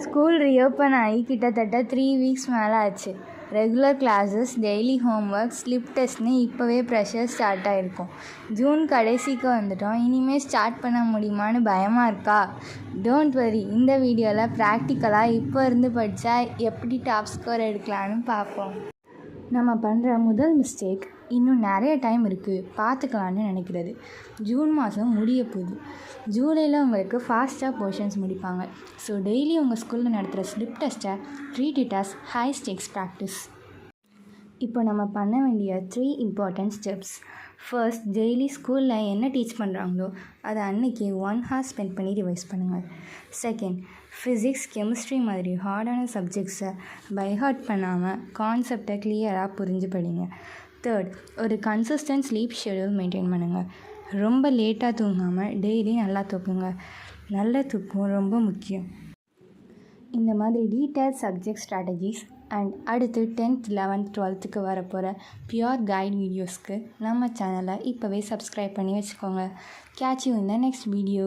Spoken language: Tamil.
ஸ்கூல் ரீஓப்பன் ஆகி கிட்டத்தட்ட 3 வீக்ஸ் மேலே ஆச்சு. Regular classes, daily homework, slip டெஸ்ட்னு இப்போவே ப்ரெஷர் ஸ்டார்ட் ஆகிருக்கும். ஜூன் கடைசிக்கு வந்துட்டோம். இனிமேல் ஸ்டார்ட் பண்ண முடியுமான்னு பயமாக இருக்கா? டோன்ட் வரி, இந்த வீடியோவில் ப்ராக்டிக்கலாக இப்போ இருந்து படித்தா எப்படி டாப் ஸ்கோர் எடுக்கலான்னு பார்ப்போம். நம்ம பண்ணுற முதல் மிஸ்டேக் இன்னும் நிறைய டைம் இருக்குது பார்த்துக்கலான்னு நினைக்கிறது. ஜூன் மாதம் முடிய போகுது. ஜூலையில் உங்களுக்கு ஃபாஸ்ட்டாக போர்ஷன்ஸ் முடிப்பாங்க. ஸோ டெய்லி உங்கள் ஸ்கூலில் நடத்துகிற ஸ்லிப் டெஸ்ட்டை treat it as high stakes practice. இப்போ நம்ம பண்ண வேண்டிய 3 இம்பார்ட்டன்ட் ஸ்டெப்ஸ். ஃபர்ஸ்ட், டெய்லி ஸ்கூலில் என்ன டீச் பண்ணுறாங்களோ அதை அன்றைக்கி 1 hour ஸ்பெண்ட் பண்ணி ரிவைஸ் பண்ணுங்கள். செகண்ட், ஃபிசிக்ஸ், கெமிஸ்ட்ரி மாதிரி ஹார்டான சப்ஜெக்ட்ஸை பைஹார்ட் பண்ணாமல் கான்செப்டை கிளியராக புரிஞ்சு படிங்க. தேர்ட், ஒரு கன்சிஸ்டன்ட் ஸ்லீப் ஷெடியூல் மெயின்டைன் பண்ணுங்கள். ரொம்ப லேட்டாக தூங்காமல் டெய்லி நல்லா தூக்குங்க. நல்ல தூக்கம் ரொம்ப முக்கியம். இந்த மாதிரி டீட்டெயில் சப்ஜெக்ட் ஸ்ட்ராட்டஜிஸ் அண்ட் அடுத்து 10th 11th 12th வரப்போகிற பியூர் கைட் வீடியோஸ்க்கு நம்ம சேனலை இப்போவே சப்ஸ்கிரைப் பண்ணி வச்சுக்கோங்க. Catch you in the next video.